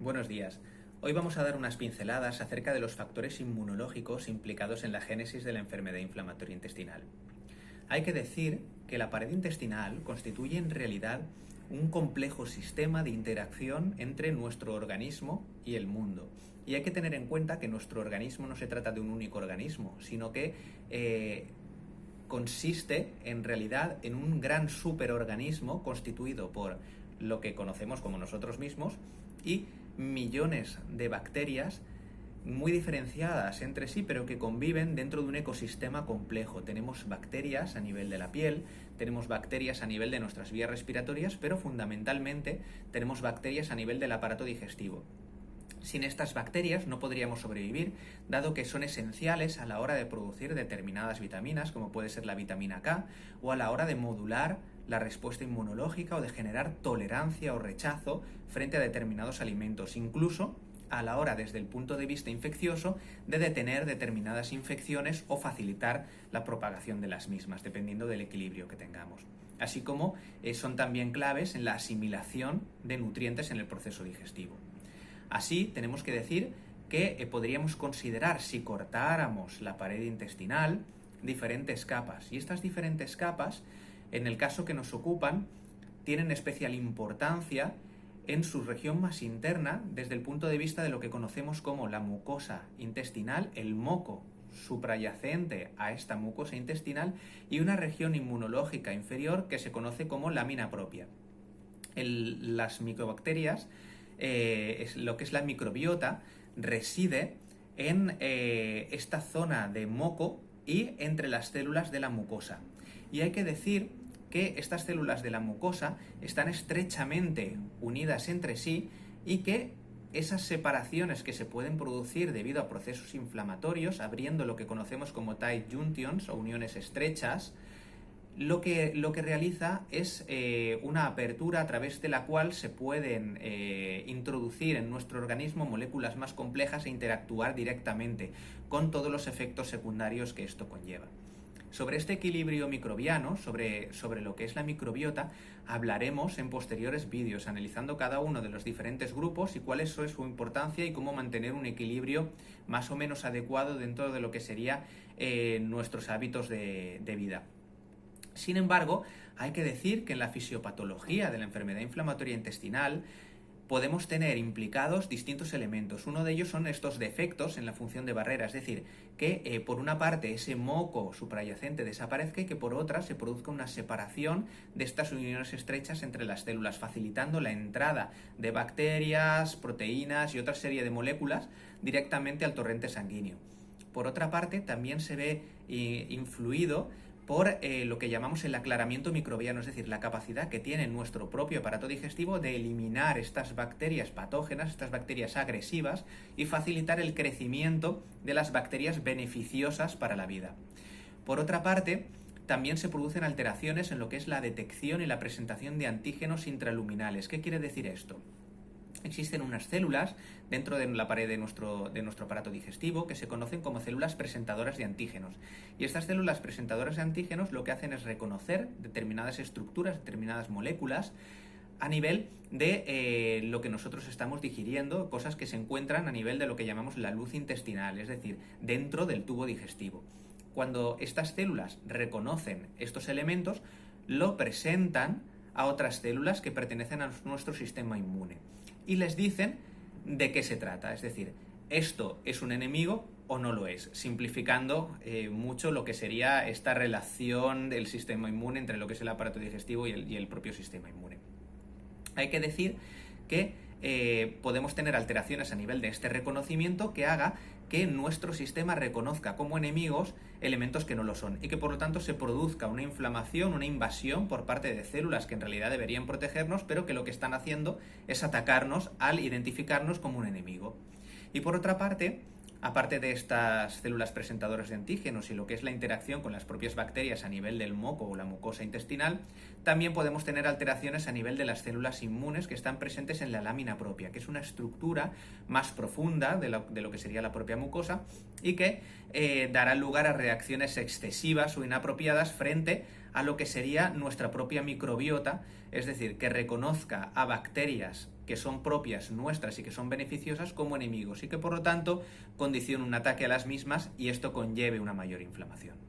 Buenos días. Hoy vamos a dar unas pinceladas acerca de los factores inmunológicos implicados en la génesis de la enfermedad inflamatoria intestinal. Hay que decir que la pared intestinal constituye en realidad un complejo sistema de interacción entre nuestro organismo y el mundo. Y hay que tener en cuenta que nuestro organismo no se trata de un único organismo, sino que consiste en realidad en un gran superorganismo constituido por lo que conocemos como nosotros mismos y millones de bacterias muy diferenciadas entre sí, pero que conviven dentro de un ecosistema complejo. Tenemos bacterias a nivel de la piel, tenemos bacterias a nivel de nuestras vías respiratorias, pero fundamentalmente tenemos bacterias a nivel del aparato digestivo. Sin estas bacterias no podríamos sobrevivir, dado que son esenciales a la hora de producir determinadas vitaminas, como puede ser la vitamina K, o a la hora de modular la respuesta inmunológica o de generar tolerancia o rechazo frente a determinados alimentos, incluso a la hora, desde el punto de vista infeccioso, de detener determinadas infecciones o facilitar la propagación de las mismas, dependiendo del equilibrio que tengamos. Así como son también claves en la asimilación de nutrientes en el proceso digestivo. Así, tenemos que decir que podríamos considerar, si cortáramos la pared intestinal, diferentes capas. Y estas diferentes capas, en el caso que nos ocupan, tienen especial importancia en su región más interna, desde el punto de vista de lo que conocemos como la mucosa intestinal, el moco suprayacente a esta mucosa intestinal, y una región inmunológica inferior que se conoce como lámina propia. Las micobacterias, lo que es la microbiota, reside en esta zona de moco y entre las células de la mucosa. Y hay que decir que estas células de la mucosa están estrechamente unidas entre sí y que esas separaciones que se pueden producir debido a procesos inflamatorios, abriendo lo que conocemos como tight junctions o uniones estrechas, lo que realiza es una apertura a través de la cual se pueden introducir en nuestro organismo moléculas más complejas e interactuar directamente con todos los efectos secundarios que esto conlleva. Sobre este equilibrio microbiano, sobre lo que es la microbiota, hablaremos en posteriores vídeos, analizando cada uno de los diferentes grupos y cuál es su importancia y cómo mantener un equilibrio más o menos adecuado dentro de lo que sería nuestros hábitos de vida. Sin embargo, hay que decir que en la fisiopatología de la enfermedad inflamatoria intestinal podemos tener implicados distintos elementos. Uno de ellos son estos defectos en la función de barrera, es decir, que por una parte ese moco suprayacente desaparezca y que por otra se produzca una separación de estas uniones estrechas entre las células, facilitando la entrada de bacterias, proteínas y otra serie de moléculas directamente al torrente sanguíneo. Por otra parte, también se ve influido por lo que llamamos el aclaramiento microbiano, es decir, la capacidad que tiene nuestro propio aparato digestivo de eliminar estas bacterias patógenas, estas bacterias agresivas, y facilitar el crecimiento de las bacterias beneficiosas para la vida. Por otra parte, también se producen alteraciones en lo que es la detección y la presentación de antígenos intraluminales. ¿Qué quiere decir esto? Existen unas células dentro de la pared de nuestro aparato digestivo que se conocen como células presentadoras de antígenos. Y estas células presentadoras de antígenos lo que hacen es reconocer determinadas estructuras, determinadas moléculas a nivel de lo que nosotros estamos digiriendo, cosas que se encuentran a nivel de lo que llamamos la luz intestinal, es decir, dentro del tubo digestivo. Cuando estas células reconocen estos elementos, lo presentan a otras células que pertenecen a nuestro sistema inmune y les dicen de qué se trata, es decir, esto es un enemigo o no lo es, simplificando mucho lo que sería esta relación del sistema inmune entre lo que es el aparato digestivo y el propio sistema inmune. Hay que decir que podemos tener alteraciones a nivel de este reconocimiento que haga que nuestro sistema reconozca como enemigos elementos que no lo son y que por lo tanto se produzca una inflamación, una invasión por parte de células que en realidad deberían protegernos, pero que lo que están haciendo es atacarnos al identificarnos como un enemigo. Y por otra parte, aparte de estas células presentadoras de antígenos y lo que es la interacción con las propias bacterias a nivel del moco o la mucosa intestinal, también podemos tener alteraciones a nivel de las células inmunes que están presentes en la lámina propia, que es una estructura más profunda de lo que sería la propia mucosa y que dará lugar a reacciones excesivas o inapropiadas frente a lo que sería nuestra propia microbiota, es decir, que reconozca a bacterias que son propias nuestras y que son beneficiosas como enemigos y que por lo tanto condicione un ataque a las mismas y esto conlleve una mayor inflamación.